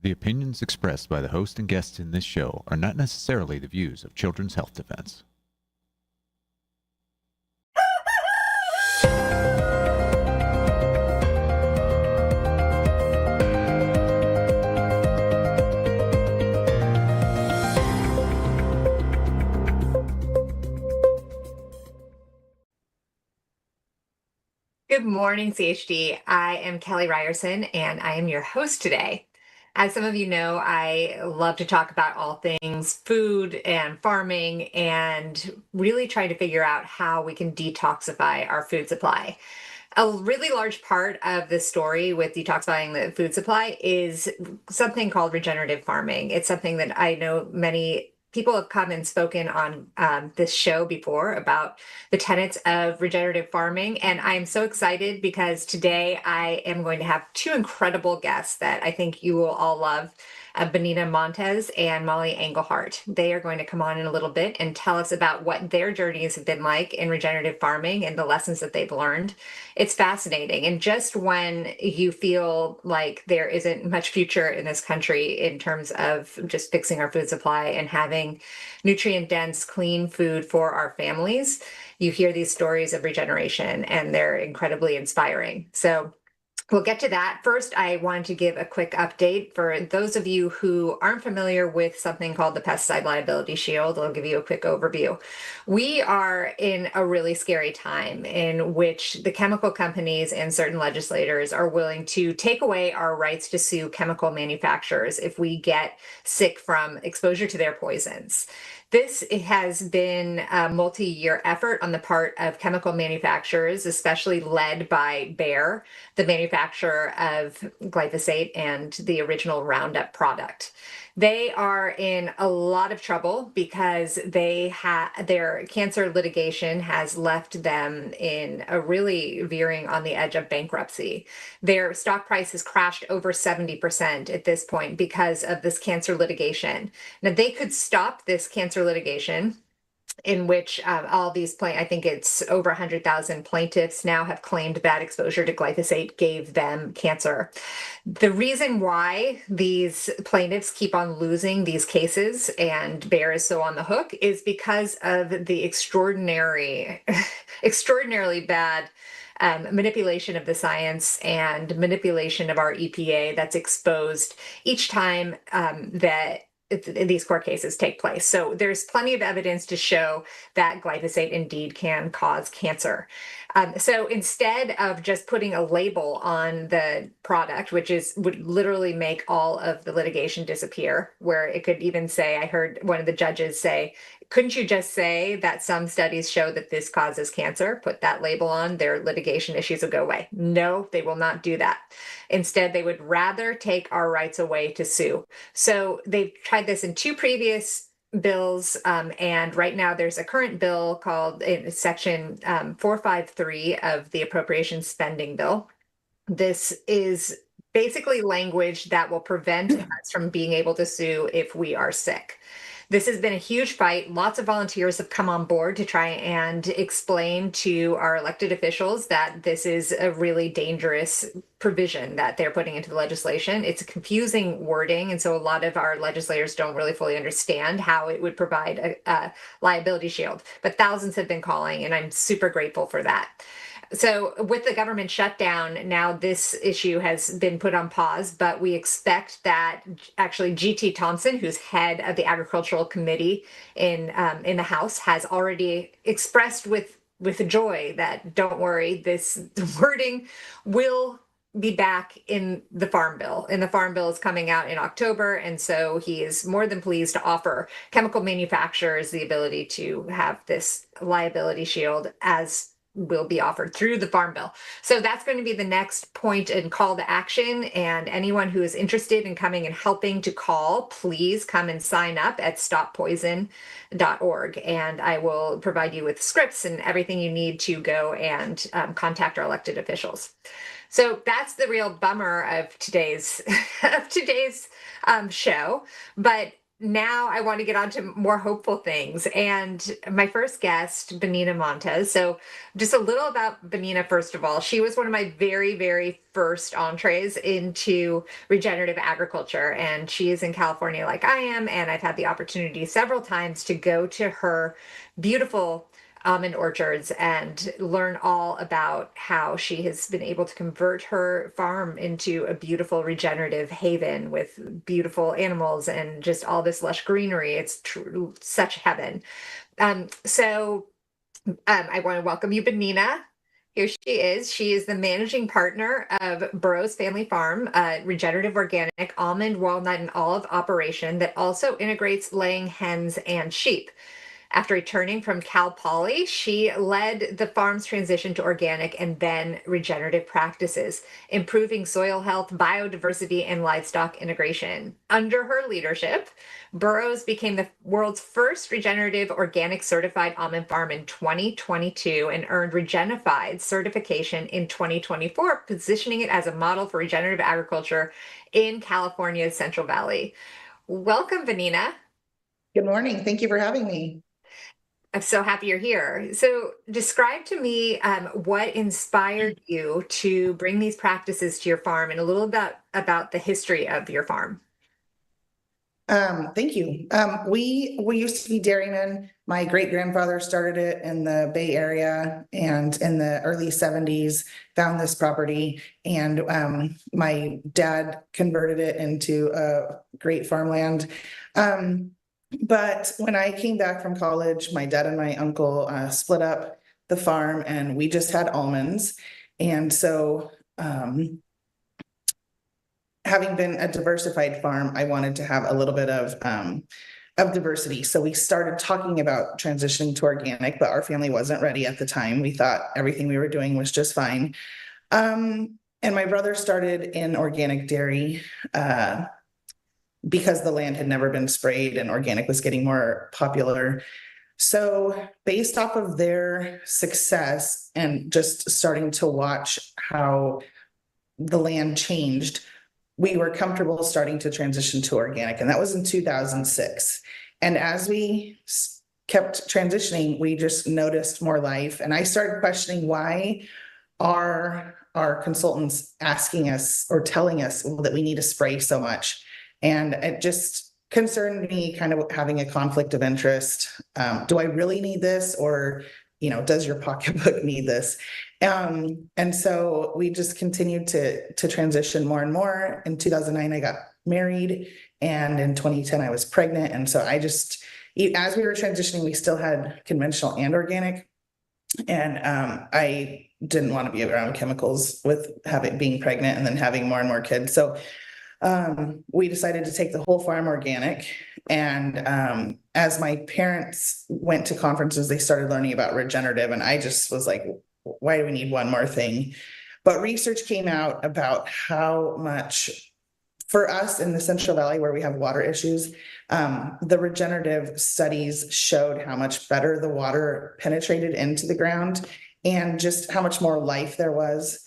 The opinions expressed by the host and guests in this show are not necessarily the views of Children's Health Defense. Good morning, CHD. I am Kelly Ryerson, and I am your host today. As some of you know, I love to talk about all things food and farming and really try to figure out how we can detoxify our food supply. A really large part of the story with detoxifying the food supply is something called regenerative farming. It's something that I know many people have come and spoken on this show before about the tenets of regenerative farming. And I'm so excited because today I am going to have two incredible guests that I think you will all love. Benina Montes and Mollie Englehart. They are going to come on in a little bit and tell us about what their journeys have been like in regenerative farming and the lessons that they've learned. It's fascinating. And just when you feel like there isn't much future in this country in terms of just fixing our food supply and having nutrient dense, clean food for our families, you hear these stories of regeneration and they're incredibly inspiring. So we'll get to that. First, I wanted to give a quick update for those of you who aren't familiar with something called the Pesticide Liability Shield. I'll give you a quick overview. We are in a really scary time in which the chemical companies and certain legislators are willing to take away our rights to sue chemical manufacturers if we get sick from exposure to their poisons. This has been a multi-year effort on the part of chemical manufacturers, especially led by Bayer, the manufacturer of glyphosate and the original Roundup product. They are in a lot of trouble because their cancer litigation has left them in a really veering on the edge of bankruptcy. Their stock price has crashed over 70% at this point because of this cancer litigation. Now, they could stop this cancer litigation in which all these I think it's over 100,000 plaintiffs now have claimed that exposure to glyphosate gave them cancer. The reason why these plaintiffs keep on losing these cases and Bayer is so on the hook is because of the extraordinarily bad manipulation of the science and manipulation of our EPA that's exposed each time that these court cases take place. So there's plenty of evidence to show that glyphosate indeed can cause cancer. So instead of just putting a label on the product, which would literally make all of the litigation disappear, where it could even say, I heard one of the judges say, couldn't you just say that some studies show that this causes cancer? Put that label on, their litigation issues will go away. No, they will not do that. Instead, they would rather take our rights away to sue. So they've tried this in two previous bills, and right now there's a current bill called in Section 453 of the Appropriation Spending Bill. This is basically language that will prevent us from being able to sue if we are sick. This has been a huge fight. Lots of volunteers have come on board to try and explain to our elected officials that this is a really dangerous provision that they're putting into the legislation. It's a confusing wording, and so a lot of our legislators don't really fully understand how it would provide a liability shield. But thousands have been calling, and I'm super grateful for that. So with the government shutdown, now this issue has been put on pause, but we expect that actually G.T. Thompson, who's head of the Agricultural Committee in the House, has already expressed with joy that don't worry, this wording will be back in the Farm Bill. And the Farm Bill is coming out in October, and so he is more than pleased to offer chemical manufacturers the ability to have this liability shield as will be offered through the Farm Bill. So that's going to be the next point and call to action. And anyone who is interested in coming and helping to call, please come and sign up at stoppoison.org. And I will provide you with scripts and everything you need to go and contact our elected officials. So that's the real bummer of today's show. But now I want to get on to more hopeful things. And my first guest, Benina Montes. So, just a little about Benina, first of all. She was one of my very, very first entrees into regenerative agriculture. And she is in California, like I am. And I've had the opportunity several times to go to her beautiful almond orchards and learn all about how she has been able to convert her farm into a beautiful regenerative haven with beautiful animals and just all this lush greenery. It's such heaven. I want to welcome you, Benina. Here she is. She is the managing partner of Burroughs Family Farm, a regenerative organic almond, walnut, and olive operation that also integrates laying hens and sheep. After returning from Cal Poly, she led the farm's transition to organic and then regenerative practices, improving soil health, biodiversity, and livestock integration. Under her leadership, Burroughs became the world's first regenerative organic certified almond farm in 2022 and earned Regenified certification in 2024, positioning it as a model for regenerative agriculture in California's Central Valley. Welcome, Benina. Good morning. Thank you for having me. I'm so happy you're here. So, describe to me what inspired you to bring these practices to your farm and a little bit about the history of your farm. Thank you. We used to be dairymen. My great-grandfather started it in the Bay Area, and in the early 70s found this property, and my dad converted it into a great farmland. But when I came back from college, my dad and my uncle split up the farm, and we just had almonds. And so having been a diversified farm, I wanted to have a little bit of diversity. So we started talking about transitioning to organic, but our family wasn't ready at the time. We thought everything we were doing was just fine. And my brother started in organic dairy because the land had never been sprayed and organic was getting more popular. So based off of their success and just starting to watch how the land changed, we were comfortable starting to transition to organic. And that was in 2006. And as we kept transitioning, we just noticed more life. And I started questioning, why are our consultants asking us or telling us that we need to spray so much? And it just concerned me, kind of having a conflict of interest. Do I really need this? Or, does your pocketbook need this? And so we just continued to transition more and more. In 2009, I got married, and in 2010, I was pregnant. And so as we were transitioning, we still had conventional and organic. And I didn't want to be around chemicals with being pregnant and then having more and more kids. So we decided to take the whole farm organic. And as my parents went to conferences, they started learning about regenerative. And I just was like, why do we need one more thing? But research came out about how much, for us in the Central Valley where we have water issues, the regenerative studies showed how much better the water penetrated into the ground and just how much more life there was.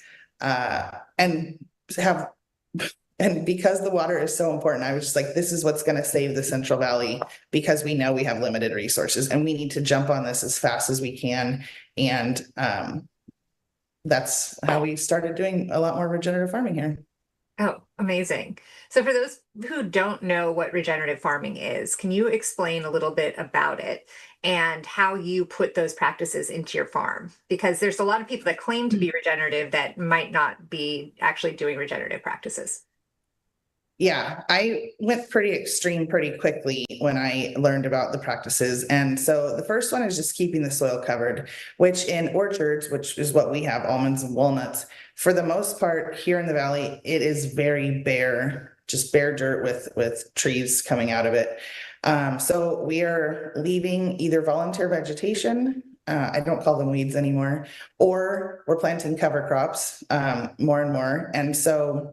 And because the water is so important, I was just like, this is what's going to save the Central Valley, because we know we have limited resources and we need to jump on this as fast as we can. And that's how we started doing a lot more regenerative farming here. Oh, amazing. So for those who don't know what regenerative farming is, can you explain a little bit about it and how you put those practices into your farm? Because there's a lot of people that claim to be regenerative that might not be actually doing regenerative practices. Yeah, I went pretty extreme pretty quickly when I learned about the practices. And so the first one is just keeping the soil covered, which in orchards, which is what we have, almonds and walnuts, for the most part here in the valley, it is very bare, just bare dirt with trees coming out of it. So we are leaving either volunteer vegetation, I don't call them weeds anymore, or we're planting cover crops more and more. And so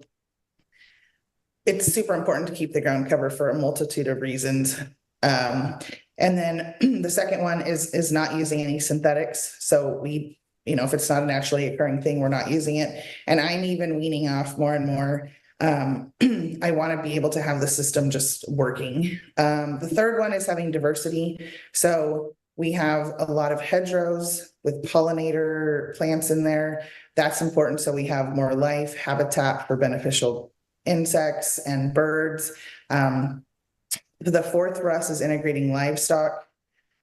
it's super important to keep the ground cover for a multitude of reasons. And then the second one is not using any synthetics. So we, if it's not a naturally occurring thing, we're not using it. And I'm even weaning off more and more I want to be able to have the system just working. The third one is having diversity. So we have a lot of hedgerows with pollinator plants in there. That's important. So we have more life, habitat for beneficial insects and birds. The fourth for us is integrating livestock.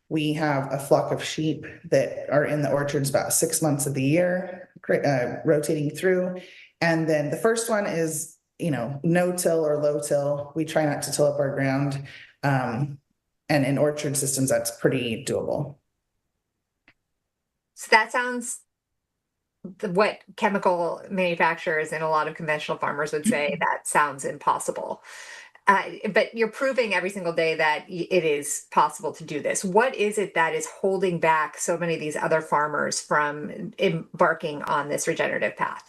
We have a flock of sheep that are in the orchards about 6 months of the year, rotating through. And then the first one is, no till or low till. We try not to till up our ground. And in orchard systems, that's pretty doable. So that sounds what chemical manufacturers and a lot of conventional farmers would say that sounds impossible. But you're proving every single day that it is possible to do this. What is it that is holding back so many of these other farmers from embarking on this regenerative path?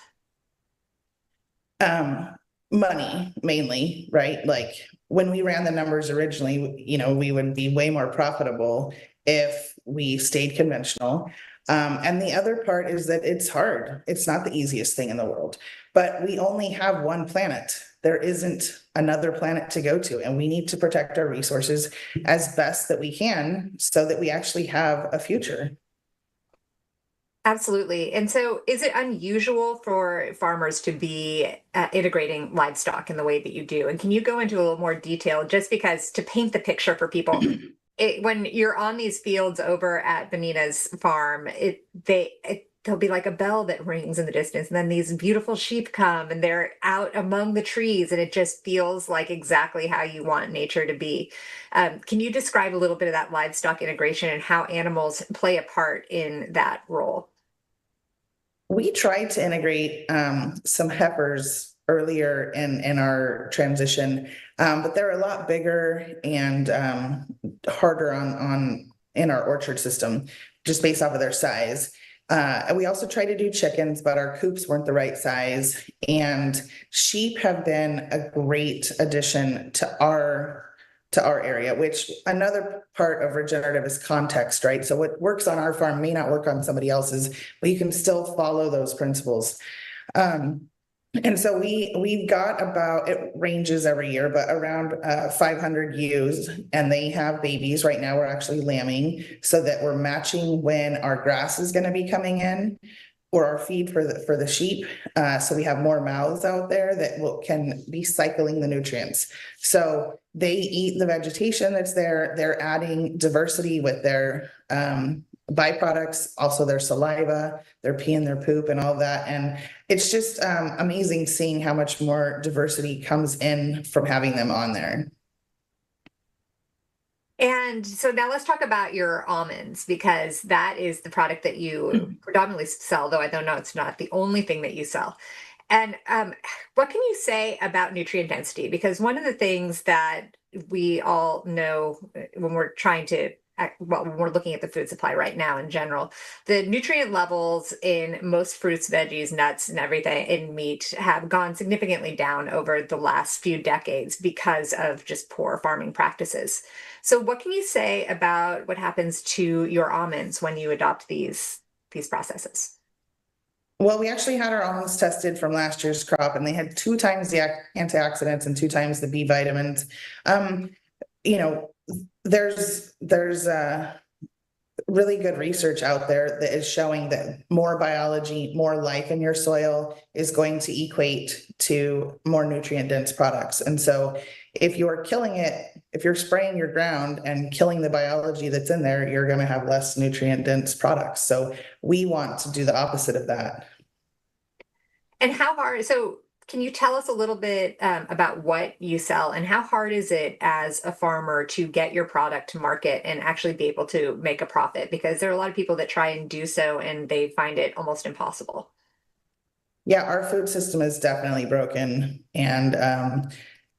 Money mainly, right? Like when we ran the numbers originally, we would be way more profitable if we stayed conventional. And the other part is that it's hard. It's not the easiest thing in the world, but we only have one planet. There isn't another planet to go to, and we need to protect our resources as best that we can so that we actually have a future. Absolutely. And so is it unusual for farmers to be integrating livestock in the way that you do? And can you go into a little more detail, just because to paint the picture for people, when you're on these fields over at Benina's farm, there'll be like a bell that rings in the distance, and then these beautiful sheep come and they're out among the trees, and it just feels like exactly how you want nature to be. Can you describe a little bit of that livestock integration and how animals play a part in that role? We tried to integrate some heifers earlier in our transition, but they're a lot bigger and harder on in our orchard system, just based off of their size. And we also tried to do chickens, but our coops weren't the right size. And sheep have been a great addition to our area, which another part of regenerative is context, right? So what works on our farm may not work on somebody else's, but you can still follow those principles. And so we've got about, it ranges every year, but around 500 ewes, and they have babies. Right now we're actually lambing so that we're matching when our grass is going to be coming in, or our feed for the sheep. So we have more mouths out there that can be cycling the nutrients. So they eat the vegetation that's there. They're adding diversity with their byproducts, also their saliva, their pee and their poop and all that. And it's just amazing seeing how much more diversity comes in from having them on there. And so now let's talk about your almonds, because that is the product that you predominantly sell, though I don't know it's not the only thing that you sell. And what can you say about nutrient density? Because one of the things that we all know when we're trying to, when we're looking at the food supply right now in general, the nutrient levels in most fruits, veggies, nuts, and everything in meat have gone significantly down over the last few decades because of just poor farming practices. So what can you say about what happens to your almonds when you adopt these processes? Well, we actually had our almonds tested from last year's crop, and they had 2 times the antioxidants and 2 times the B vitamins. There's really good research out there that is showing that more biology, more life in your soil is going to equate to more nutrient dense products. And so if you're killing it, if you're spraying your ground and killing the biology that's in there, you're going to have less nutrient dense products. So we want to do the opposite of that. And how hard, so can you tell us a little bit about what you sell, and how hard is it as a farmer to get your product to market and actually be able to make a profit? Because there are a lot of people that try and do so and they find it almost impossible. Yeah, our food system is definitely broken, and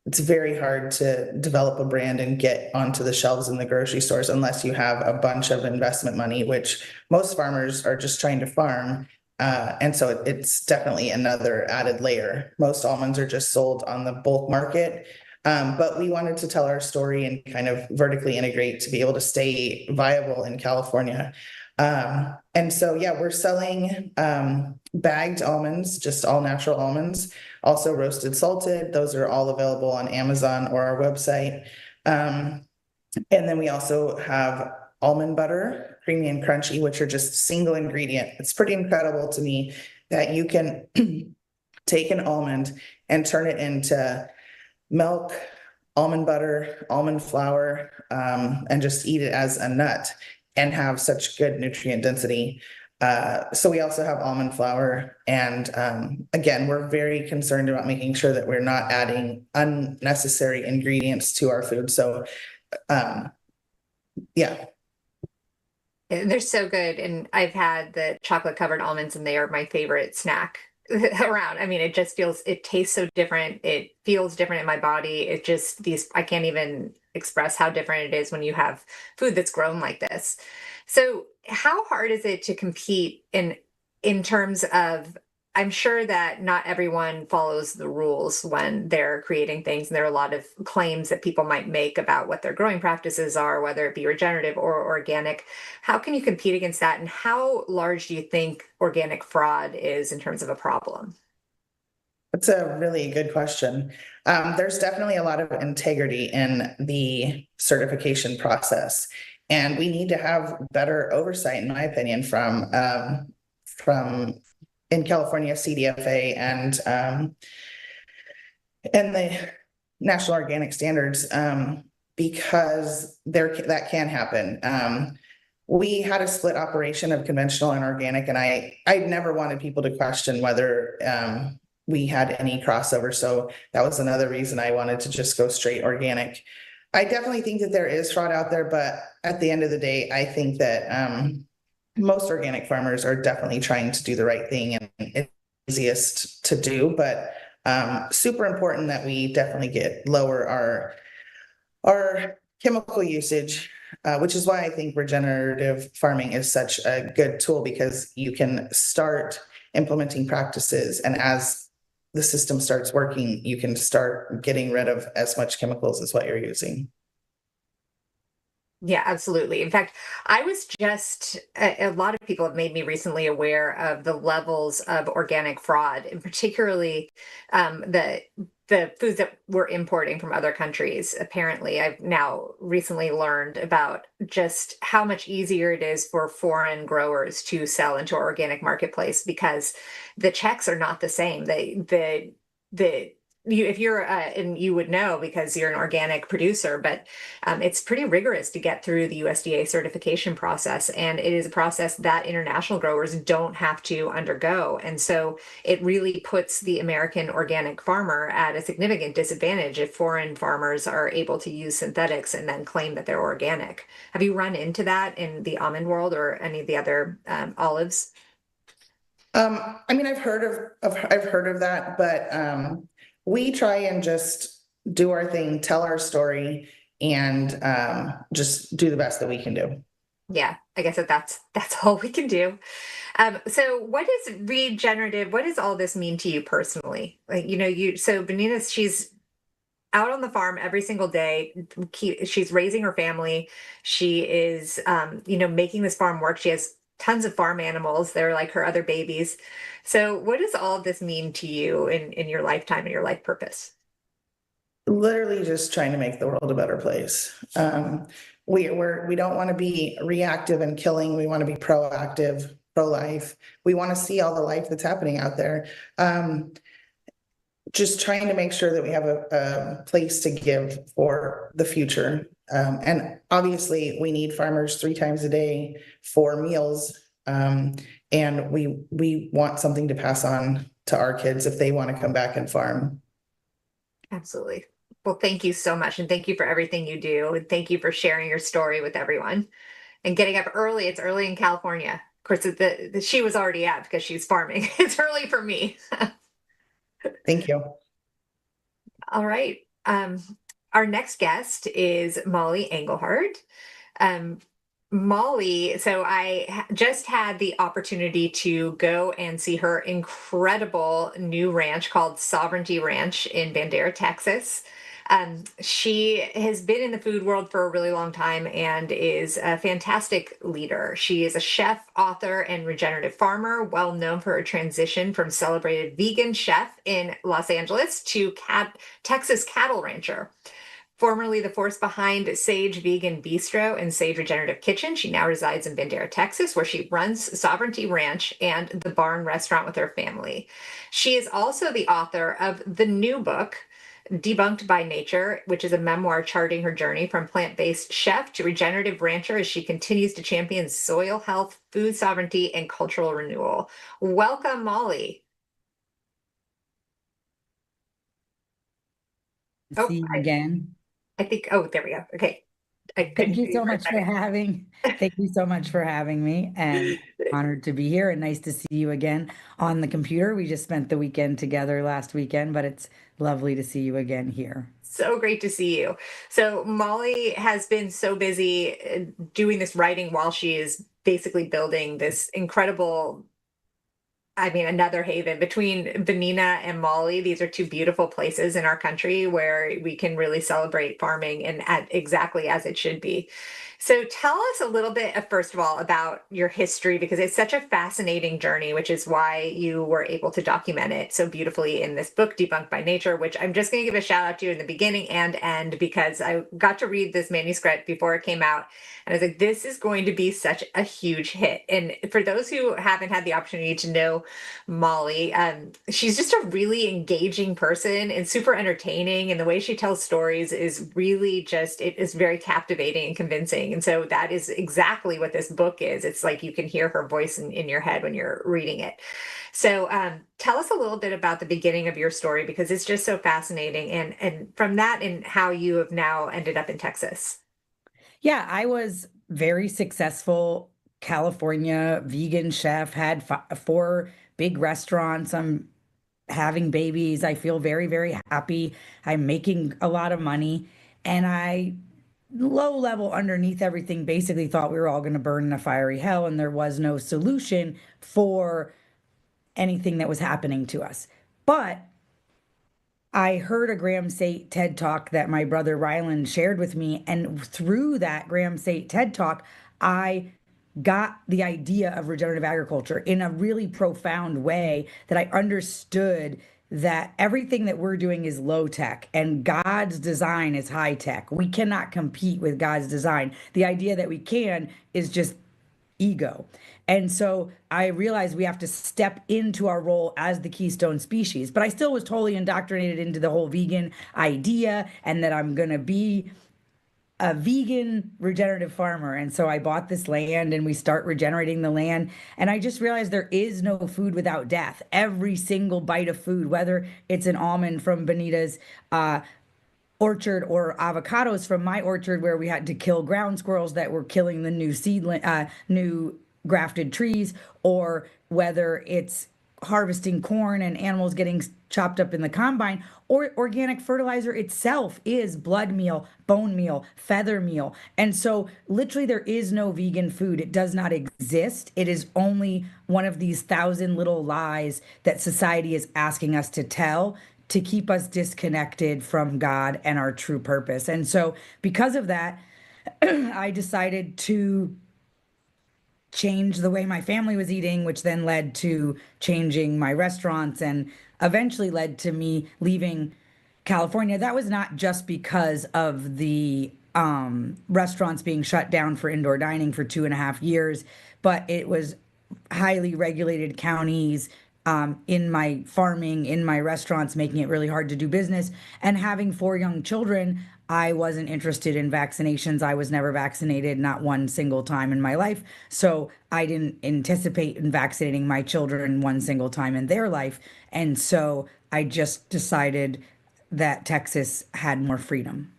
it's very hard to develop a brand and get onto the shelves in the grocery stores unless you have a bunch of investment money, which most farmers are just trying to farm. And so it's definitely another added layer. Most almonds are just sold on the bulk market. But we wanted to tell our story and kind of vertically integrate to be able to stay viable in California. And so, yeah, we're selling bagged almonds, just all natural almonds, also roasted, salted. Those are all available on Amazon or our website. And then we also have almond butter, creamy and crunchy, which are just single ingredient. It's pretty incredible to me that you can take an almond and turn it into milk, almond butter, almond flour, and just eat it as a nut and have such good nutrient density. So we also have almond flour. And again, we're very concerned about making sure that we're not adding unnecessary ingredients to our food. So yeah. They're so good. And I've had the chocolate covered almonds and they are my favorite snack around. I mean, it tastes so different. It feels different in my body. I can't even express how different it is when you have food that's grown like this. So how hard is it to compete in terms of, I'm sure that not everyone follows the rules when they're creating things. And there are a lot of claims that people might make about what their growing practices are, whether it be regenerative or organic. How can you compete against that? And how large do you think organic fraud is in terms of a problem? That's a really good question. There's definitely a lot of integrity in the certification process, and we need to have better oversight, in my opinion, from in California CDFA and the National Organic Standards, because that can happen. We had a split operation of conventional and organic, and I never wanted people to question whether we had any crossover. So that was another reason I wanted to just go straight organic. I definitely think that there is fraud out there, but at the end of the day, I think that most organic farmers are definitely trying to do the right thing, and it's easiest to do, but super important that we definitely lower our chemical usage, which is why I think regenerative farming is such a good tool, because you can start implementing practices, and as the system starts working, you can start getting rid of as much chemicals as what you're using. Yeah, absolutely. In fact, a lot of people have made me recently aware of the levels of organic fraud, and particularly the foods that we're importing from other countries. Apparently, I've now recently learned about just how much easier it is for foreign growers to sell into our organic marketplace, because the checks are not the same. If you're and you would know because you're an organic producer, but it's pretty rigorous to get through the USDA certification process, and it is a process that international growers don't have to undergo. And so it really puts the American organic farmer at a significant disadvantage if foreign farmers are able to use synthetics and then claim that they're organic. Have you run into that in the almond world or any of the other olives? I mean, I've heard of that, but we try and just do our thing, tell our story, and just do the best that we can do. Yeah, I guess that's all we can do. So what is regenerative? What does all this mean to you personally? Like, so Benina, she's out on the farm every single day. She's raising her family. She is, making this farm work. She has tons of farm animals. They're like her other babies. So what does all of this mean to you in your lifetime and your life purpose? Literally just trying to make the world a better place. We don't want to be reactive and killing. We want to be proactive, pro-life. We want to see all the life that's happening out there. Just trying to make sure that we have a place to give for the future. And obviously we need farmers 3 times a day for meals. And we want something to pass on to our kids if they want to come back and farm. Absolutely. Well, thank you so much. And thank you for everything you do. And thank you for sharing your story with everyone and getting up early. It's early in California. Of course, she was already out because she's farming. It's early for me. Thank you. All right. Our next guest is Mollie Englehart. Mollie, so I just had the opportunity to go and see her incredible new ranch called Sovereignty Ranch in Bandera, Texas. She has been in the food world for a really long time and is a fantastic leader. She is a chef, author, and regenerative farmer, well known for her transition from celebrated vegan chef in Los Angeles to Texas cattle rancher. Formerly the force behind Sage Vegan Bistro and Sage Regenerative Kitchen, she now resides in Bandera, Texas, where she runs Sovereignty Ranch and the Barn Restaurant with her family. She is also the author of the new book, Debunked by Nature, which is a memoir charting her journey from plant-based chef to regenerative rancher as she continues to champion soil health, food sovereignty, and cultural renewal. Welcome, Mollie. Oh, See you again. I think, oh, there we go. Okay. I Thank couldn't you hear so for a much for second. thank you so much for having me, and honored to be here and nice to see you again on the computer. We just spent the weekend together last weekend, but it's lovely to see you again here. So great to see you. So Mollie has been so busy doing this writing while she is basically building this incredible, another haven between Benina and Mollie. These are two beautiful places in our country where we can really celebrate farming and exactly as it should be. So tell us a little bit, first of all, about your history, because it's such a fascinating journey, which is why you were able to document it so beautifully in this book, Debunked by Nature, which I'm just going to give a shout out to in the beginning and end, because I got to read this manuscript before it came out. And I was like, this is going to be such a huge hit. And for those who haven't had the opportunity to know Mollie, she's just a really engaging person and super entertaining. And the way she tells stories is really just, it is very captivating and convincing. And so that is exactly what this book is. It's like you can hear her voice in your head when you're reading it. So tell us a little bit about the beginning of your story, because it's just so fascinating. And from that and how you have now ended up in Texas. Yeah, I was very successful California vegan chef, had four big restaurants. I'm having babies. I feel very, very happy. I'm making a lot of money. And I, low level underneath everything, basically thought we were all going to burn in a fiery hell and there was no solution for anything that was happening to us. But I heard a Graham Sate TED Talk that my brother Rylan shared with me. And through that Graham Sate TED Talk, I got the idea of regenerative agriculture in a really profound way, that I understood that everything that we're doing is low tech and God's design is high tech. We cannot compete with God's design. The idea that we can is just ego. And so I realized we have to step into our role as the keystone species. But I still was totally indoctrinated into the whole vegan idea and that I'm going to be a vegan regenerative farmer. And so I bought this land and we start regenerating the land. And I just realized there is no food without death. Every single bite of food, whether it's an almond from Benita's orchard or avocados from my orchard, where we had to kill ground squirrels that were killing the new grafted trees, or whether it's harvesting corn and animals getting chopped up in the combine, or organic fertilizer itself is blood meal, bone meal, feather meal. And so literally there is no vegan food. It does not exist. It is only one of these 1,000 little lies that society is asking us to tell to keep us disconnected from God and our true purpose. And so because of that, I decided to change the way my family was eating, which then led to changing my restaurants and eventually led to me leaving California. That was not just because of the restaurants being shut down for indoor dining for 2.5 years, but it was highly regulated counties, in my farming, in my restaurants, making it really hard to do business. And having four young children, I wasn't interested in vaccinations. I was never vaccinated, not one single time in my life. So I didn't anticipate in vaccinating my children one single time in their life. And so I just decided that Texas had more freedom.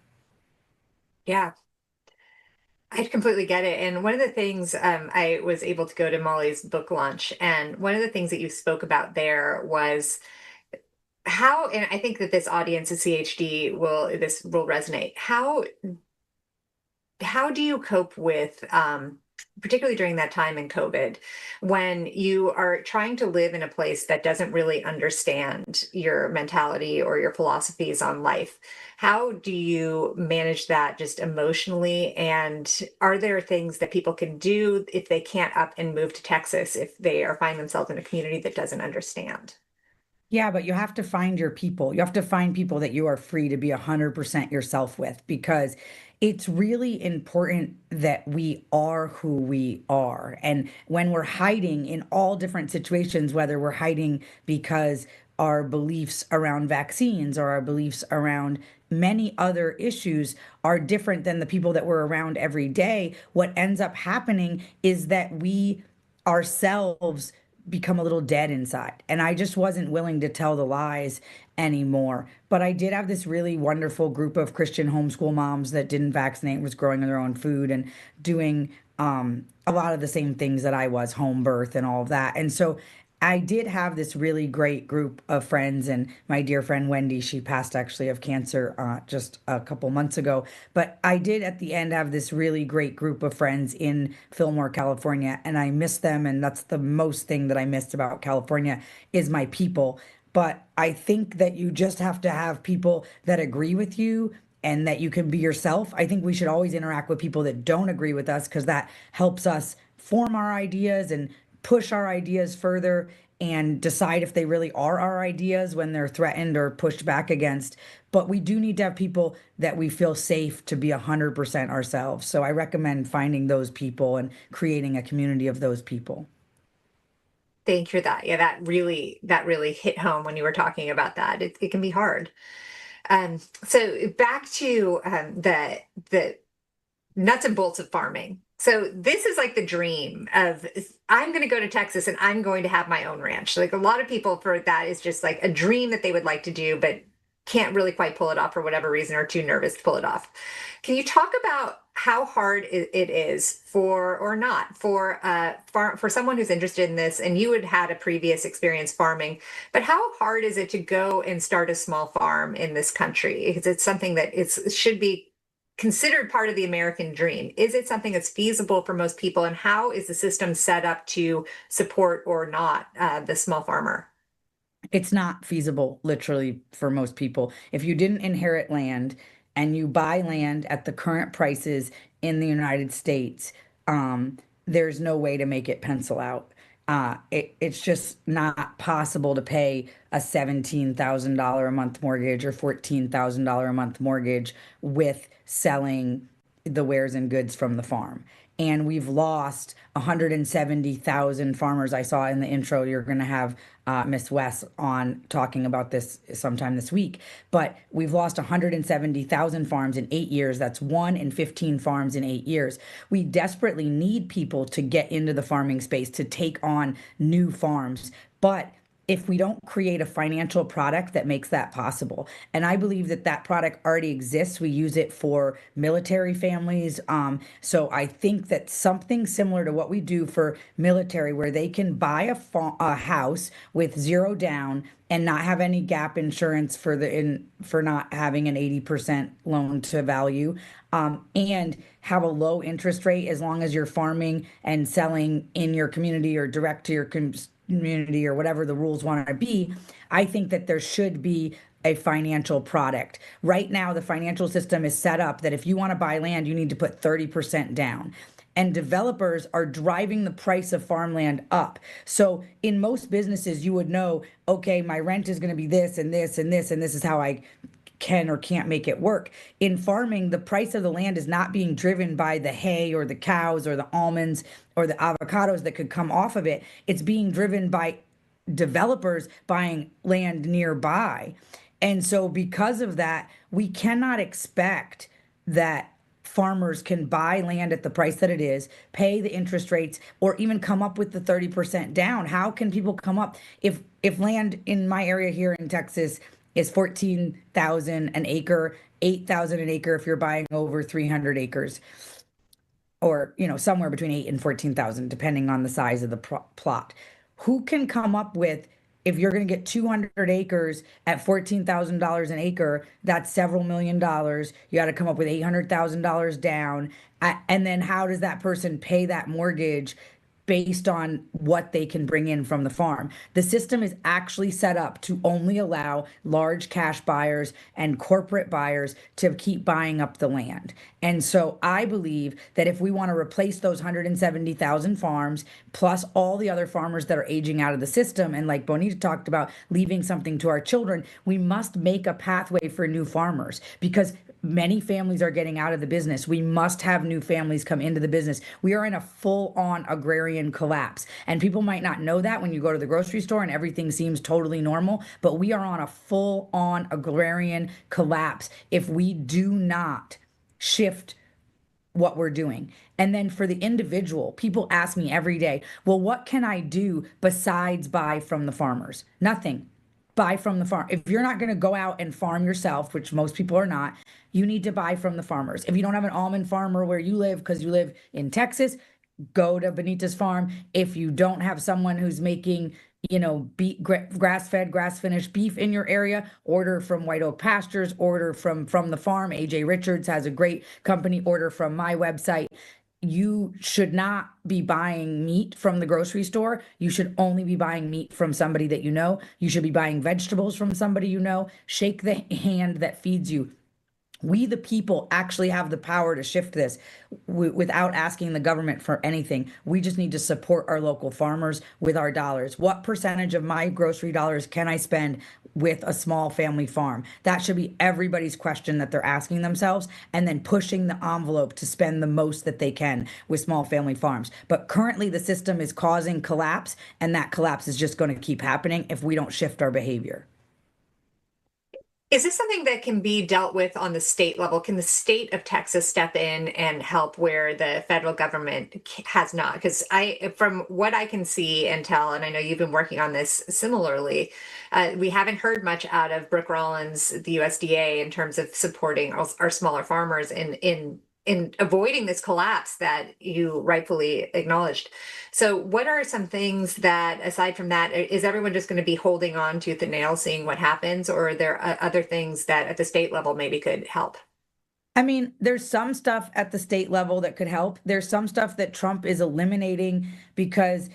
Yeah, I completely get it. And one of the things, I was able to go to Mollie's book launch, and one of the things that you spoke about there was how, and I think that this audience of CHD this will resonate. How do you cope with particularly during that time in COVID, when you are trying to live in a place that doesn't really understand your mentality or your philosophies on life. How do you manage that just emotionally? And are there things that people can do if they can't up and move to Texas, if they are finding themselves in a community that doesn't understand? Yeah, but you have to find your people. You have to find people that you are free to be 100% yourself with, because it's really important that we are who we are. And when we're hiding in all different situations, whether we're hiding because our beliefs around vaccines or our beliefs around many other issues are different than the people that we're around every day, what ends up happening is that we ourselves become a little dead inside. And I just wasn't willing to tell the lies anymore. But I did have this really wonderful group of Christian homeschool moms that didn't vaccinate, was growing their own food and doing a lot of the same things that I was, home birth and all of that. And so I did have this really great group of friends, and my dear friend Wendy, she passed actually of cancer just a couple months ago. But I did at the end have this really great group of friends in Fillmore, California, and I miss them. And that's the most thing that I missed about California is my people. But I think that you just have to have people that agree with you and that you can be yourself. I think we should always interact with people that don't agree with us, because that helps us form our ideas and push our ideas further and decide if they really are our ideas when they're threatened or pushed back against. But we do need to have people that we feel safe to be 100% ourselves. So I recommend finding those people and creating a community of those people. Thank you for that. Yeah, that really hit home when you were talking about that. It can be hard. So back to the nuts and bolts of farming. So this is like the dream of, I'm going to go to Texas and I'm going to have my own ranch. Like a lot of people, for that is just like a dream that they would like to do, but can't really quite pull it off for whatever reason, or too nervous to pull it off. Can you talk about how hard it is for, or not for, for someone who's interested in this, and you had had a previous experience farming, but how hard is it to go and start a small farm in this country? Because it's something that should be considered part of the American dream. Is it something that's feasible for most people? And how is the system set up to support or not the small farmer? It's not feasible, literally, for most people. If you didn't inherit land and you buy land at the current prices in the United States, there's no way to make it pencil out. It's just not possible to pay a $17,000 a month mortgage or $14,000 a month mortgage with selling the wares and goods from the farm. And we've lost 170,000 farmers. I saw in the intro, you're going to have Miss West on talking about this sometime this week. But we've lost 170,000 farms in 8 years. That's 1 in 15 farms in 8 years. We desperately need people to get into the farming space, to take on new farms. But if we don't create a financial product that makes that possible, and I believe that that product already exists, we use it for military families. So I think that something similar to what we do for military, where they can buy a house with zero down and not have any gap insurance for not having an 80% loan to value, and have a low interest rate as long as you're farming and selling in your community or direct to your community or whatever the rules want to be. I think that there should be a financial product. Right now, the financial system is set up that if you want to buy land, you need to put 30% down. And developers are driving the price of farmland up. So in most businesses, you would know, okay, my rent is going to be this and this and this, and this is how I can or can't make it work. In farming, the price of the land is not being driven by the hay or the cows or the almonds or the avocados that could come off of it. It's being driven by developers buying land nearby. And so because of that, we cannot expect that farmers can buy land at the price that it is, pay the interest rates, or even come up with the 30% down. How can people come up if land in my area here in Texas is 14,000 an acre, 8,000 an acre if you're buying over 300 acres, or somewhere between 8 and 14,000 depending on the size of the plot. Who can come up with if you're going to get 200 acres at $14,000 an acre, that's several million dollars. You got to come up with $800,000 down. And then how does that person pay that mortgage based on what they can bring in from the farm? The system is actually set up to only allow large cash buyers and corporate buyers to keep buying up the land. And so I believe that if we want to replace those 170,000 farms, plus all the other farmers that are aging out of the system, and like Bonita talked about, leaving something to our children, we must make a pathway for new farmers, because many families are getting out of the business. We must have new families come into the business. We are in a full-on agrarian collapse. And people might not know that when you go to the grocery store and everything seems totally normal, but we are on a full-on agrarian collapse if we do not shift what we're doing. And then for the individual, people ask me every day, well, what can I do besides buy from the farmers? Nothing. Buy from the farm. If you're not going to go out and farm yourself, which most people are not, you need to buy from the farmers. If you don't have an almond farmer where you live, because you live in Texas, go to Benita's farm. If you don't have someone who's making, grass-fed, grass-finished beef in your area, order from White Oak Pastures, order from the farm. AJ Richards has a great company. Order from my website. You should not be buying meat from the grocery store. You should only be buying meat from somebody that you know. You should be buying vegetables from somebody you know. Shake the hand that feeds you. We, the people, actually have the power to shift this without asking the government for anything. We just need to support our local farmers with our dollars. What percentage of my grocery dollars can I spend with a small family farm? That should be everybody's question that they're asking themselves, and then pushing the envelope to spend the most that they can with small family farms. But currently the system is causing collapse, and that collapse is just going to keep happening if we don't shift our behavior. Is this something that can be dealt with on the state level? Can the state of Texas step in and help where the federal government has not? Because from what I can see and tell, and I know you've been working on this similarly, we haven't heard much out of Brooke Rollins, the USDA, in terms of supporting our smaller farmers in avoiding this collapse that you rightfully acknowledged. So what are some things that, aside from that, is everyone just going to be holding on tooth and nail, seeing what happens, or are there other things that at the state level maybe could help? I mean, there's some stuff at the state level that could help. There's some stuff that Trump is eliminating because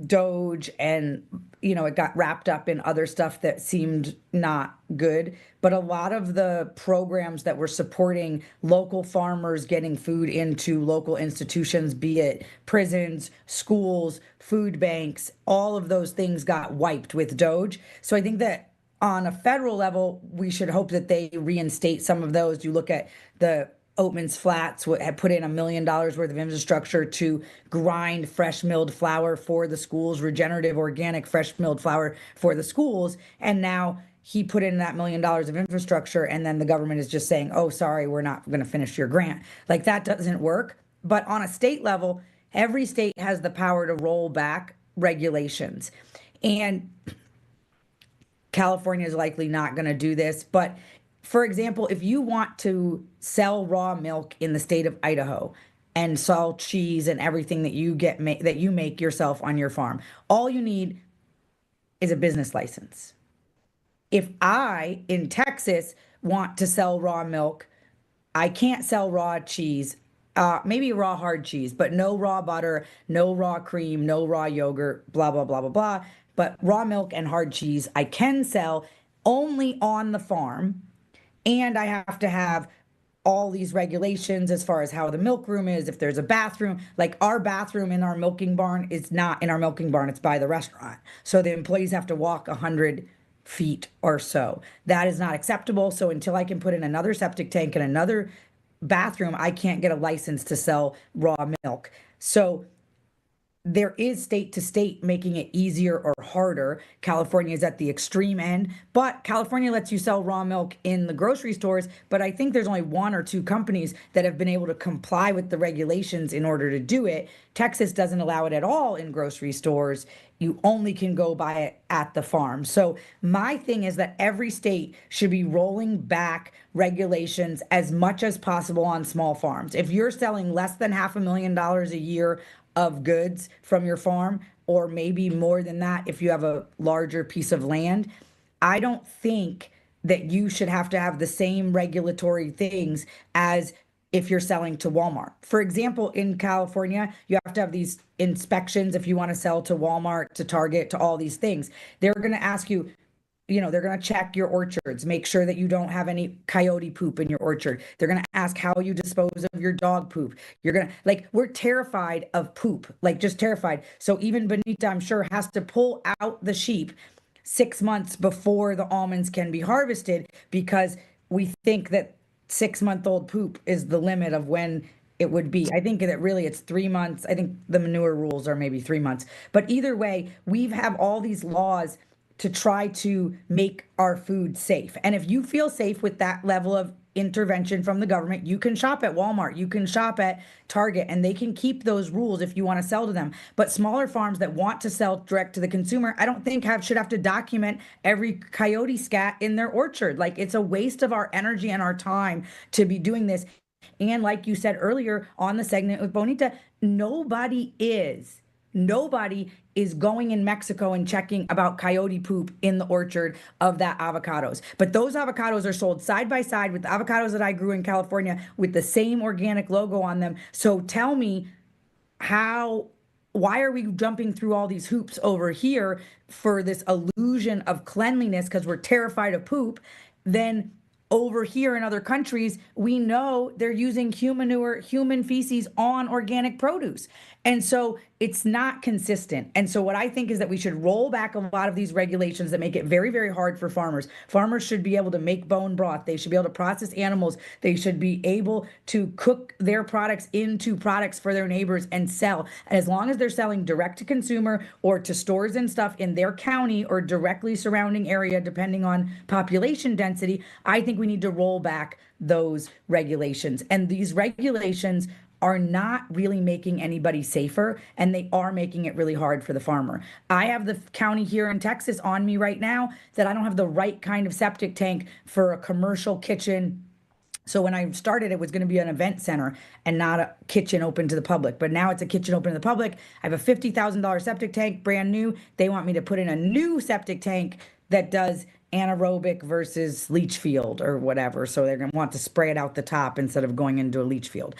Doge and, it got wrapped up in other stuff that seemed not good. But a lot of the programs that were supporting local farmers getting food into local institutions, be it prisons, schools, food banks, all of those things got wiped with Doge. So I think that on a federal level, we should hope that they reinstate some of those. You look at the Oatman's Flats had put in $1 million worth of infrastructure to grind fresh milled flour for the schools, regenerative organic fresh milled flour for the schools. And now he put in that $1 million of infrastructure, and then the government is just saying, oh, sorry, we're not going to finish your grant. Like, that doesn't work. But on a state level, every state has the power to roll back regulations. And California is likely not going to do this, but for example, if you want to sell raw milk in the state of Idaho and sell cheese and everything that you make yourself on your farm, all you need is a business license. If I in Texas want to sell raw milk, I can't sell raw cheese, maybe raw hard cheese, but no raw butter, no raw cream, no raw yogurt, blah, blah, blah, blah, blah. But raw milk and hard cheese I can sell only on the farm. And I have to have all these regulations as far as how the milk room is, if there's a bathroom. Like, our bathroom in our milking barn is not in our milking barn, it's by the restaurant. So the employees have to walk 100 feet or so. That is not acceptable. So until I can put in another septic tank and another bathroom, I can't get a license to sell raw milk. So there is state to state making it easier or harder. California is at the extreme end, but California lets you sell raw milk in the grocery stores. But I think there's only one or two companies that have been able to comply with the regulations in order to do it. Texas doesn't allow it at all in grocery stores. You only can go buy it at the farm. So my thing is that every state should be rolling back regulations as much as possible on small farms. If you're selling less than $500,000 a year of goods from your farm, or maybe more than that if you have a larger piece of land. I don't think that you should have to have the same regulatory things as if you're selling to Walmart. For example, in California, you have to have these inspections if you want to sell to Walmart, to Target, to all these things. They're going to ask you, they're going to check your orchards, make sure that you don't have any coyote poop in your orchard. They're going to ask how you dispose of your dog poop. You're going to, we're terrified of poop, just terrified. So even Benita, I'm sure, has to pull out the sheep 6 months before the almonds can be harvested, because we think that 6-month-old poop is the limit of when it would be. I think that really it's 3 months. I think the manure rules are maybe 3 months. But either way, we have all these laws to try to make our food safe. And if you feel safe with that level of intervention from the government, you can shop at Walmart, you can shop at Target, and they can keep those rules if you want to sell to them. But smaller farms that want to sell direct to the consumer, I don't think should have to document every coyote scat in their orchard. It's a waste of our energy and our time to be doing this. And like you said earlier on the segment with Bonita, nobody is going in Mexico and checking about coyote poop in the orchard of that avocados. But those avocados are sold side by side with the avocados that I grew in California with the same organic logo on them. So tell me, why are we jumping through all these hoops over here for this illusion of cleanliness because we're terrified of poop? Then over here in other countries, we know they're using human manure, human feces on organic produce. And so it's not consistent. And so what I think is that we should roll back a lot of these regulations that make it very, very hard for farmers. Farmers should be able to make bone broth. They should be able to process animals. They should be able to cook their products into products for their neighbors and sell. And as long as they're selling direct to consumer or to stores and stuff in their county or directly surrounding area, depending on population density, I think we need to roll back those regulations. And these regulations are not really making anybody safer, and they are making it really hard for the farmer. I have the county here in Texas on me right now that I don't have the right kind of septic tank for a commercial kitchen. So when I started, it was going to be an event center and not a kitchen open to the public. But now it's a kitchen open to the public. I have a $50,000 septic tank, brand new. They want me to put in a new septic tank that does anaerobic versus leach field or whatever. So they're going to want to spray it out the top instead of going into a leach field.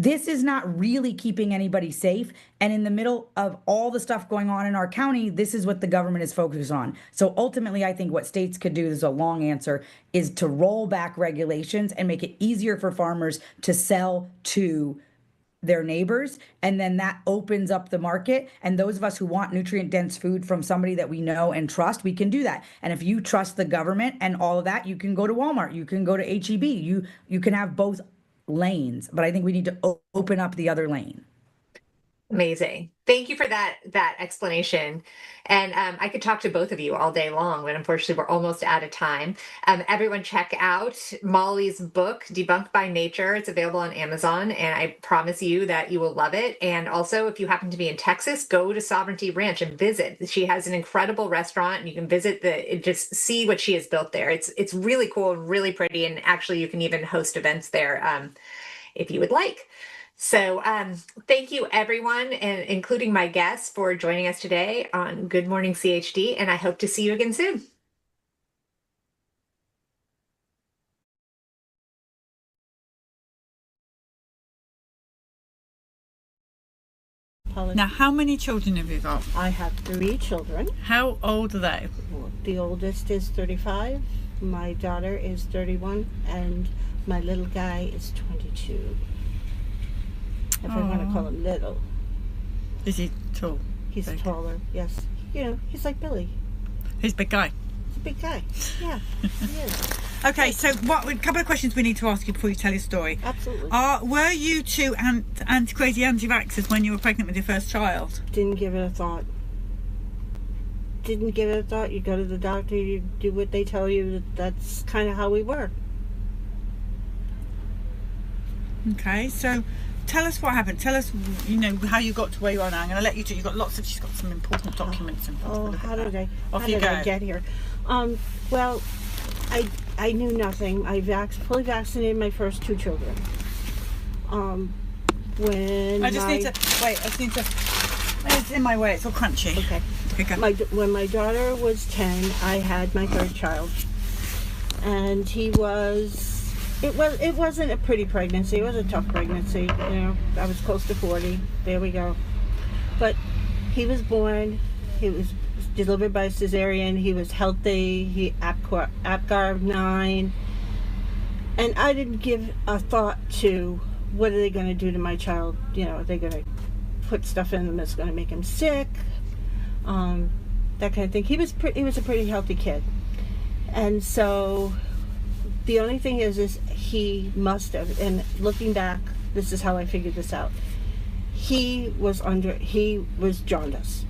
This is not really keeping anybody safe. And in the middle of all the stuff going on in our county, this is what the government is focused on. So ultimately, I think what states could do, this is a long answer, is to roll back regulations and make it easier for farmers to sell to their neighbors. And then that opens up the market. And those of us who want nutrient dense food from somebody that we know and trust, we can do that. And if you trust the government and all of that, you can go to Walmart, you can go to HEB, you can have both lanes, but I think we need to open up the other lane. Amazing. Thank you for that explanation. And I could talk to both of you all day long, but unfortunately we're almost out of time. Everyone check out Mollie's book, Debunked by Nature. It's available on Amazon, and I promise you that you will love it. And also, if you happen to be in Texas, go to Sovereignty Ranch and visit. She has an incredible restaurant, and you can visit just see what she has built there. It's really cool and really pretty. And actually, you can even host events there if you would like. So thank you, everyone, and including my guests, for joining us today on Good Morning CHD, and I hope to see you again soon. Now, how many children have you got? I have 3 children. How old are they? The oldest is 35, my daughter is 31, and my little guy is 22. If I want to call him little. Is he tall? He's Big. taller, yes. He's like Billy. He's a big guy. He's a big guy, yeah, he is. Okay, so a couple of questions we need to ask you before you tell your story. Absolutely. Were you two crazy anti-vaxxers when you were pregnant with your first child? Didn't give it a thought. Didn't give it a thought. You go to the doctor, you do what they tell you. That's kind of how we were. Okay, so tell us what happened. Tell us, how you got to where you are now. I'm going to let you do. She's got some important documents. How did I get here? Well, I knew nothing. I fully vaccinated my first 2 children. It's in my way. It's all crunchy. Okay. Okay, go. When my daughter was 10, I had my third child, and it wasn't a pretty pregnancy. It was a tough pregnancy. You know, I was close to 40. There we go. But he was born. He was delivered by cesarean. He was healthy. He APGAR 9, and I didn't give a thought to what are they going to do to my child. You know, are they going to put stuff in him that's going to make him sick? That kind of thing. He was a pretty healthy kid, and so the only thing is he must have. And looking back, this is how I figured this out. He was jaundice.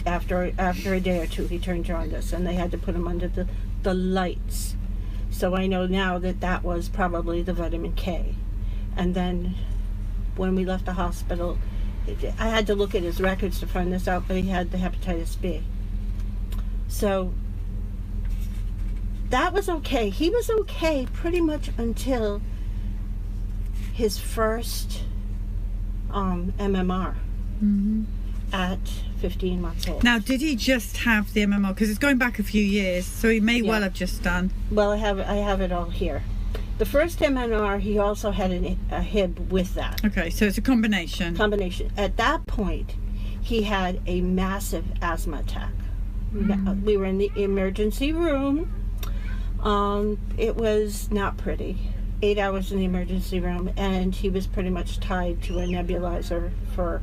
After a day or two, he turned jaundice, and they had to put him under the lights. So I know now that was probably the vitamin K. And then when we left the hospital, I had to look at his records to find this out, but he had the hepatitis B. So that was okay. He was okay pretty much until his first MMR at 15 months old. Now, did he just have the MMR? Because it's going back a few years, so he may well have just done. Well, I have it all here. The first MMR, he also had a Hib with that. Okay, so it's a combination. At that point, he had a massive asthma attack. We were in the emergency room. It was not pretty. 8 hours in the emergency room, and he was pretty much tied to a nebulizer for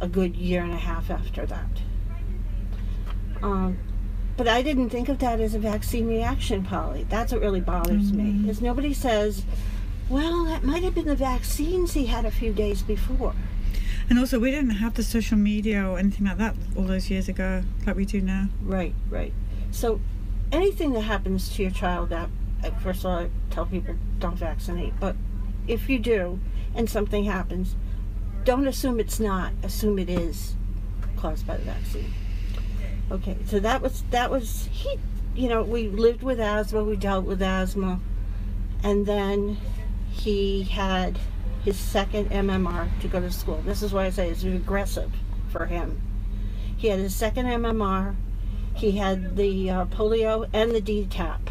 a good year and a half after that. But I didn't think of that as a vaccine reaction, Polly. That's what really bothers me, is nobody says, well, that might have been the vaccines he had a few days before. And also, we didn't have the social media or anything like that all those years ago, like we do now. Right. So anything that happens to your child, that first of all, I tell people don't vaccinate. But if you do, and something happens, don't assume it's not. Assume it is caused by the vaccine. Okay, so that was he. You know, we lived with asthma. We dealt with asthma, and then he had his second MMR to go to school. This is why I say it's regressive for him. He had his second MMR. He had the polio and the DTaP.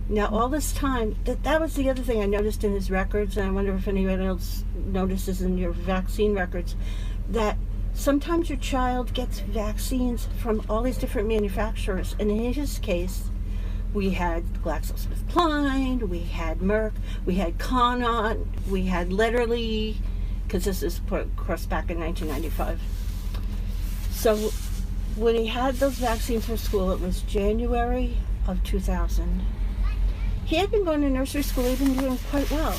Now, all this time, that was the other thing I noticed in his records, and I wonder if anyone else notices in your vaccine records, that sometimes your child gets vaccines from all these different manufacturers. And in his case, we had GlaxoSmithKline, we had Merck, we had Connaught, we had Lederle, because this is put across back in 1995. So when he had those vaccines for school, it was January of 2000. He had been going to nursery school, he'd been doing quite well.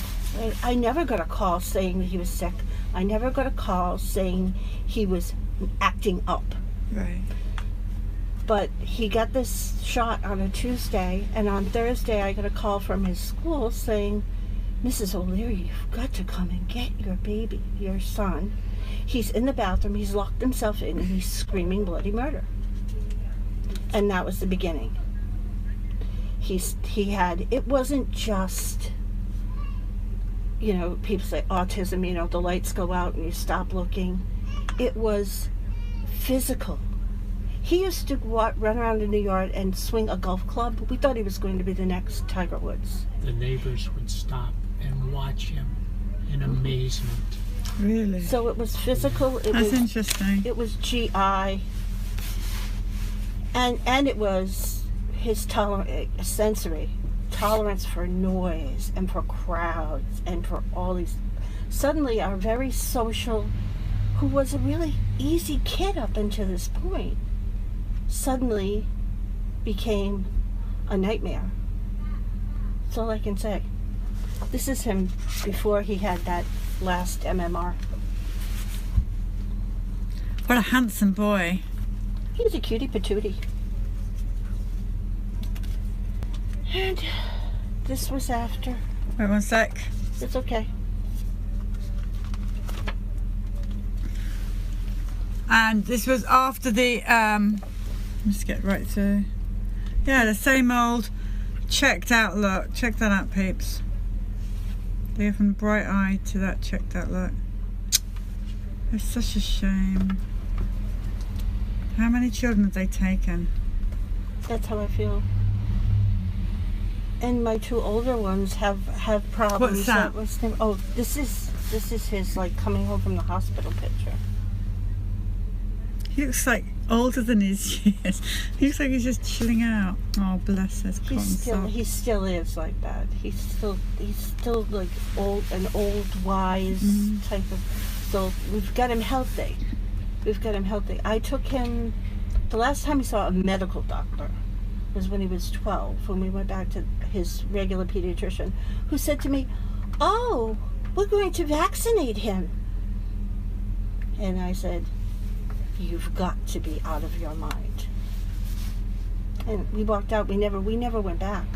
I never got a call saying that he was sick. I never got a call saying he was acting up. Right. But he got this shot on a Tuesday, and on Thursday I got a call from his school saying, Mrs. O'Leary, you've got to come and get your baby, your son. He's in the bathroom, he's locked himself in, and he's screaming bloody murder. And that was the beginning. It wasn't just, you know, people say autism, you know, the lights go out and you stop looking. It was physical. He used to run around in the yard and swing a golf club. We thought he was going to be the next Tiger Woods. The neighbors would stop and watch him in amazement. Really? So it was physical. That's interesting. It was GI. And it was his sensory tolerance for noise and for crowds and for all these. Suddenly our very social, who was a really easy kid up until this point, suddenly became a nightmare. That's all I can say. This is him before he had that last MMR. What a handsome boy. He was a cutie patootie. And this was after. Wait 1 sec. It's okay. And this was after the let's get right to, yeah, the same old checked out look. Check that out, peeps. They go from bright eye to that checked out look. It's such a shame. How many children have they taken? That's how I feel. And my 2 older ones have problems. What's that? This is his like coming home from the hospital picture. He looks like older than his years. He looks like he's just chilling out. Oh, bless his cotton sock. He still is like that. He's still like an old wise type of. So we've got him healthy. I took him. The last time he saw a medical doctor was when he was 12, when we went back to his regular pediatrician, who said to me, "Oh, we're going to vaccinate him." And I said, "You've got to be out of your mind." And we walked out. We never went back.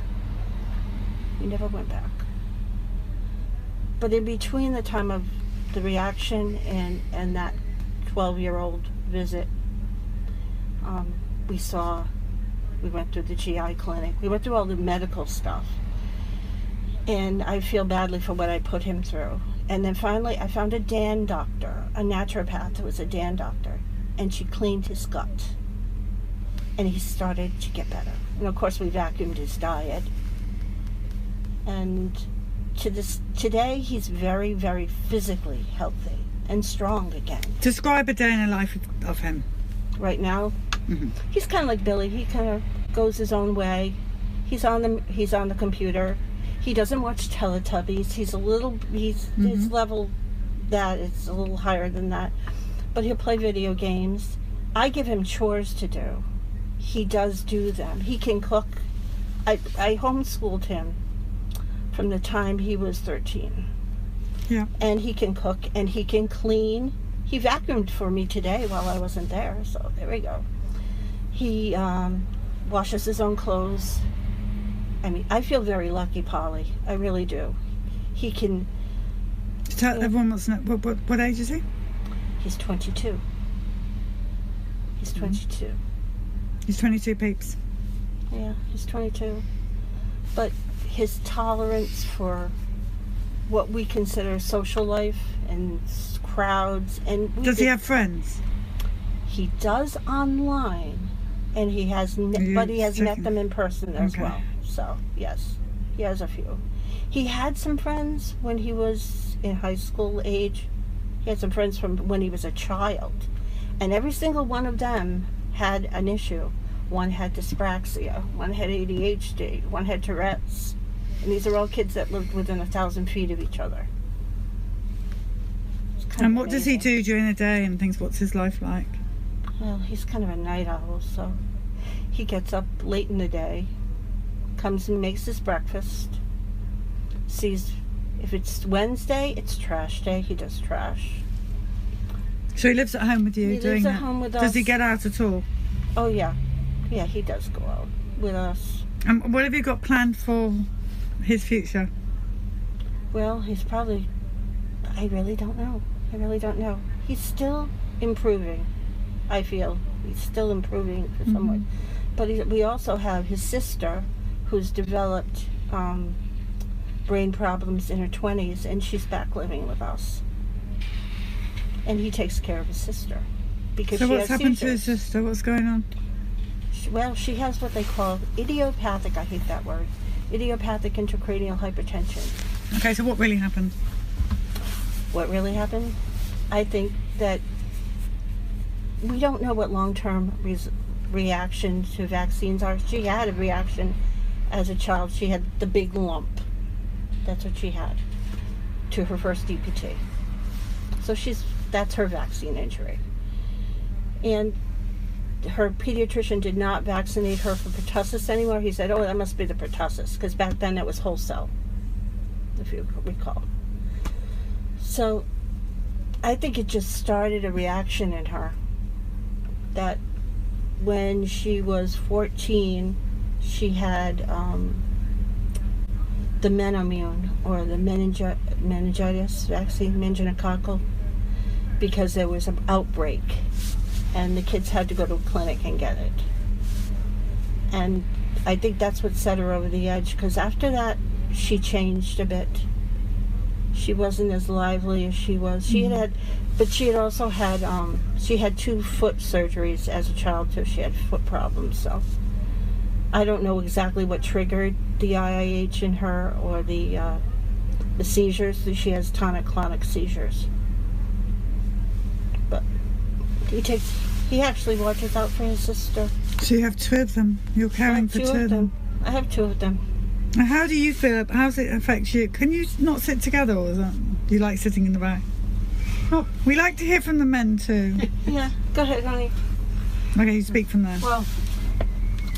But in between the time of the reaction and that 12-year-old visit, we went through the GI clinic. We went through all the medical stuff. And I feel badly for what I put him through. And then finally I found a DAN doctor, a naturopath who was a DAN doctor. And she cleaned his gut. And he started to get better. And of course we vacuumed his diet. And today he's very, very physically healthy and strong again. Describe a day in the life of him. Right now, he's kind of like Billy. He kind of goes his own way. He's on the computer. He doesn't watch Teletubbies. His level that is a little higher than that. But he'll play video games. I give him chores to do. He does do them. He can cook. I homeschooled him from the time he was 13. Yeah. And he can cook and he can clean. He vacuumed for me today while I wasn't there, so there we go. He washes his own clothes. I mean, I feel very lucky, Polly. I really do. He can... Tell everyone what age is he? He's 22. He's 22. He's 22, peeps. Yeah, he's 22. But his tolerance for what we consider social life and crowds and... Does he have friends? He does online, and he has met them in person as well. So, yes, he has a few. He had some friends when he was in high school age. He had some friends from when he was a child. And every single one of them had an issue. One had dyspraxia, one had ADHD, one had Tourette's. And these are all kids that lived within 1,000 feet of each other. And what does he do during the day and things? What's his life like? Well, he's kind of a night owl, so he gets up late in the day, comes and makes his breakfast, sees if it's Wednesday, it's trash day, he does trash. So he lives at home with you He doing lives that? at home with us. Does he get out at all? Oh, yeah. Yeah, he does go out with us. And what have you got planned for his future? Well, he's probably... I really don't know. He's still improving, I feel. He's still improving for someone. But we also have his sister, who's developed brain problems in her 20s, and she's back living with us. And he takes care of his sister. Because So she what's has happened to seizures. his sister? What's going on? She has what they call idiopathic, I hate that word, idiopathic intracranial hypertension. Okay, so what really happened? What really happened? I think that we don't know what long-term reaction to vaccines are. She had a reaction as a child. She had the big lump. That's what she had to her first DPT. So that's her vaccine injury. And her pediatrician did not vaccinate her for pertussis anymore. He said, oh, that must be the pertussis, because back then it was whole cell, if you recall. So I think it just started a reaction in her that when she was 14, she had the menomune, or the meningitis vaccine, meningococcal, because there was an outbreak and the kids had to go to a clinic and get it. And I think that's what set her over the edge, because after that she changed a bit. She wasn't as lively as she was. She had but she had also had she had 2 foot surgeries as a child too. She had foot problems, so I don't know exactly what triggered the IIH in her or the seizures. She has tonic-clonic seizures. But he actually watches out for his sister. So you have 2 of them. You're caring for 2 of them. I have 2 of them. Now, how do you feel? How does it affect you? Can you not sit together, or do you like sitting in the back? Oh. We like to hear from the men too. Yeah, go ahead, honey. Okay, you speak from there. Well,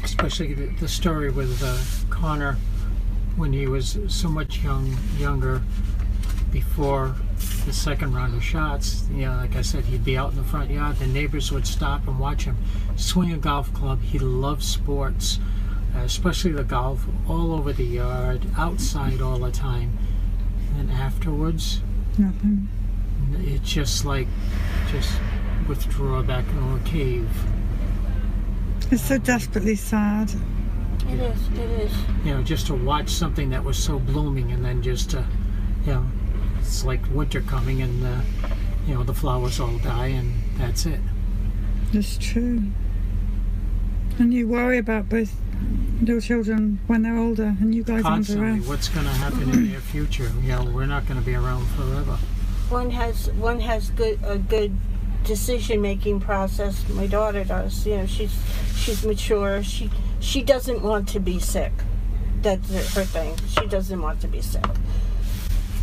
especially the story with Connor when he was so much younger before the second round of shots. You know, like I said, he'd be out in the front yard. The neighbors would stop and watch him swing a golf club. He loved sports, especially the golf, all over the yard, outside all the time. And afterwards, Nothing. it just withdraw back into a cave. It's so desperately sad. It is. You know, just to watch something that was so blooming, and then just to, you know, it's like winter coming, and you know, the flowers all die, and that's it. It's true. And you worry about both your children when they're older, and you guys aren't Constantly, around. what's going to happen in their future? You know, we're not going to be around forever. One has a good decision-making process. My daughter does. You know, she's mature. She doesn't want to be sick. That's her thing. She doesn't want to be sick.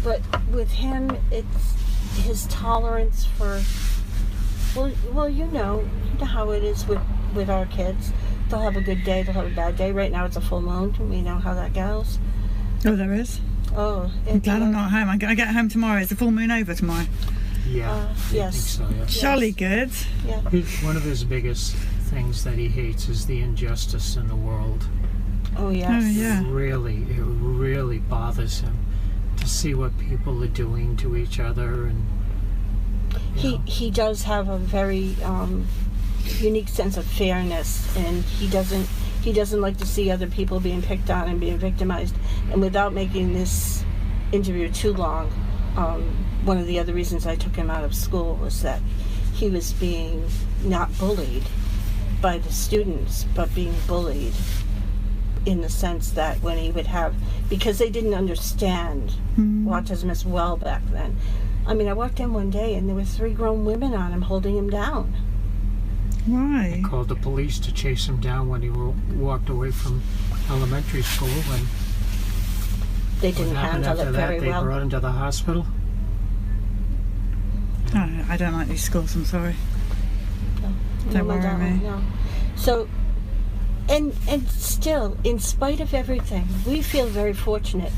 But with him, it's his tolerance for. Well, you know how it is with our kids. They'll have a good day. They'll have a bad day. Right now, it's a full moon. We know how that goes. Oh, there is? Oh, I'm glad I'm not home. I get home tomorrow. Is the full moon over tomorrow? Yeah, yes. I think so, yeah. Jolly good. Yeah. One of his biggest things that he hates is the injustice in the world. Oh, yes. Oh, yeah. It really bothers him to see what people are doing to each other, and He does have a very unique sense of fairness, and he doesn't like to see other people being picked on and being victimized. And without making this interview too long, one of the other reasons I took him out of school was that he was being not bullied by the students, but being bullied in the sense that when he would have, because they didn't understand autism as well back then. I mean, I walked in one day and there were 3 grown women on him holding him down. Why? called the police to chase him down when he walked away from elementary school. And They didn't handle it very they well. brought him to the hospital. Oh, I don't like these schools, I'm sorry. Don't my worry darling, me. no. So, and still, in spite of everything, we feel very fortunate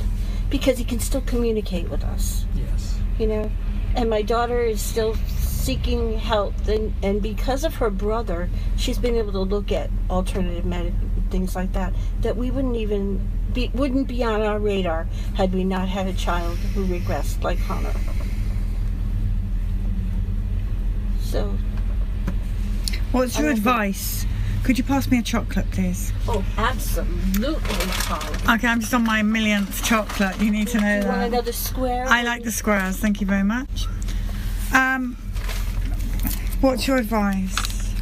because he can still communicate with us. Yes. You know, and my daughter is still seeking help, and because of her brother, she's been able to look at alternative things like that we wouldn't be on our radar had we not had a child who regressed like Connor. So, What's your advice? Could you pass me a chocolate, please? oh, absolutely, Mollie. Okay, I'm just on my millionth chocolate. You need to know You want that. another square? I like the squares. Thank you very much. What's your advice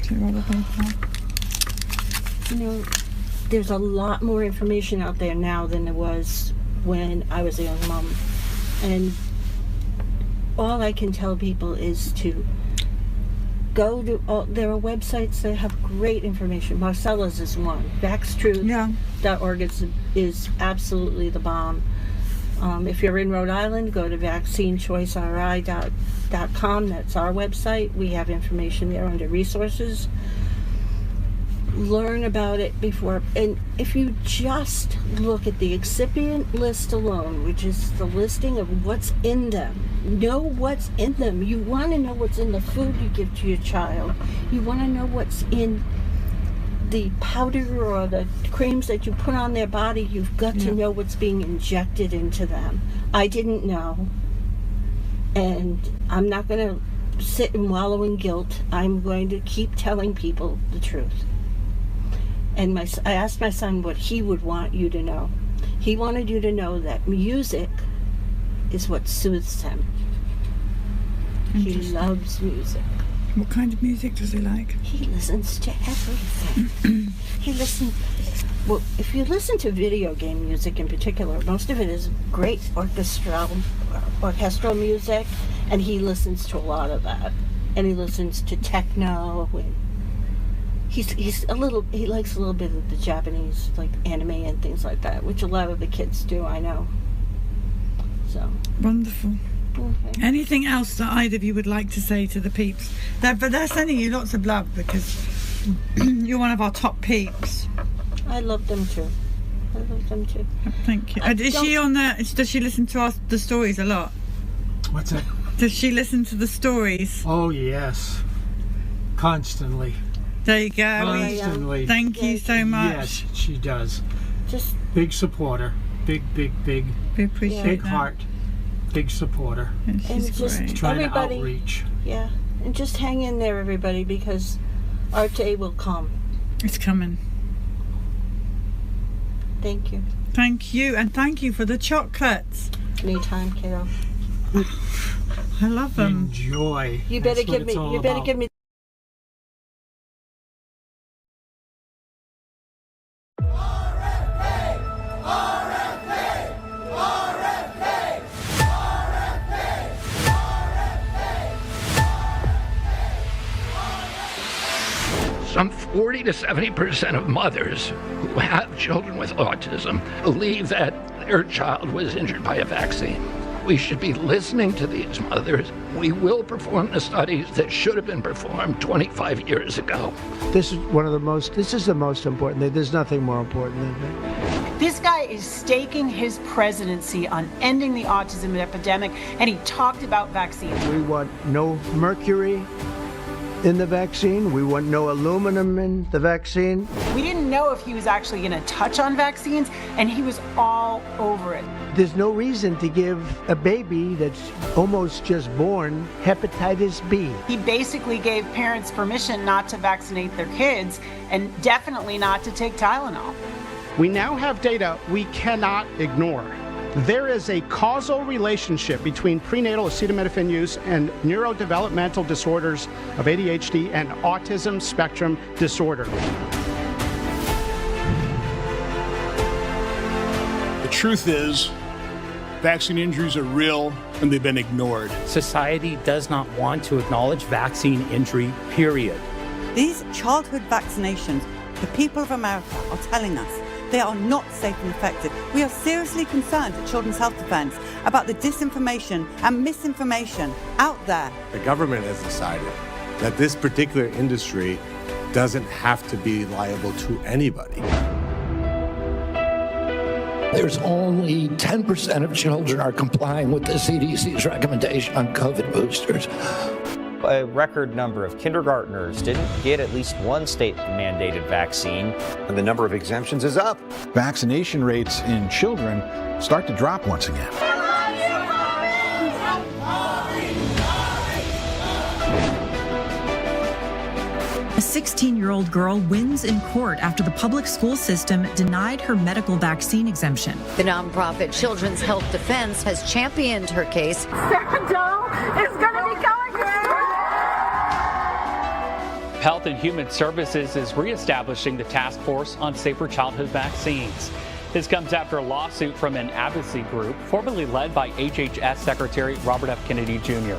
to other people? You know, there's a lot more information out there now than there was when I was a young mom. And all I can tell people is to go to, there are websites that have great information. Marcella's is one. Vaxtruth.org is absolutely the bomb. If you're in Rhode Island, go to vaccinechoiceri.com. That's our website. We have information there under resources. Learn about it before, and if you just look at the excipient list alone, which is the listing of what's in them, know what's in them. You want to know what's in the food you give to your child. You want to know what's in the powder or the creams that you put on their body. You've got to know what's being injected into them. I didn't know, and I'm not going to sit and wallow in guilt. I'm going to keep telling people the truth. And I asked my son what he would want you to know. He wanted you to know that music is what soothes him. He loves music. What kind of music does he like? He listens to everything. Well, if you listen to video game music in particular, most of it is great orchestral music, and he listens to a lot of that. And he listens to techno. He likes a little bit of the Japanese, like anime and things like that, which a lot of the kids do, I know. So wonderful. Okay. Anything else that either of you would like to say to the peeps? But they're sending you lots of love because you're one of our top peeps. I love them too. Thank you. Is she on the? Does she listen to the stories a lot? What's that? Does she listen to the stories? Oh yes, constantly. There you go. Constantly. Thank you so much. Yes, she does. Just big supporter. Big. We appreciate big that. heart. Big supporter. And she's just great. Trying everybody, to outreach. Yeah, and just hang in there, everybody, because our day will come. It's coming. Thank you. Thank you, and thank you for the chocolates. Anytime, kiddo. I love them. Enjoy. You better That's what give it's me. all You better about. give me. Some 40 to 70% of mothers who have children with autism believe that their child was injured by a vaccine. We should be listening to these mothers. We will perform the studies that should have been performed 25 years ago. This is the most important thing. There's nothing more important than that. This guy is staking his presidency on ending the autism epidemic, and he talked about vaccines. We want no mercury in the vaccine. We want no aluminum in the vaccine. We didn't know if he was actually going to touch on vaccines, and he was all over it. There's no reason to give a baby that's almost just born hepatitis B. He basically gave parents permission not to vaccinate their kids and definitely not to take Tylenol. We now have data we cannot ignore. There is a causal relationship between prenatal acetaminophen use and neurodevelopmental disorders of ADHD and autism spectrum disorder. The truth is, vaccine injuries are real and they've been ignored. Society does not want to acknowledge vaccine injury, period. These childhood vaccinations, the people of America are telling us they are not safe and effective. We are seriously concerned at Children's Health Defense about the disinformation and misinformation out there. The government has decided that this particular industry doesn't have to be liable to anybody. There's only 10% of children are complying with the CDC's recommendation on COVID boosters. A record number of kindergartners didn't get at least one state-mandated vaccine. And the number of exemptions is up. Vaccination rates in children start to drop once again. A 16-year-old girl wins in court after the public school system denied her medical vaccine exemption. The nonprofit Children's Health Defense has championed her case. Sarah Doe is going to be going here. Health and Human Services is reestablishing the task force on safer childhood vaccines. This comes after a lawsuit from an advocacy group formerly led by HHS Secretary Robert F. Kennedy Jr.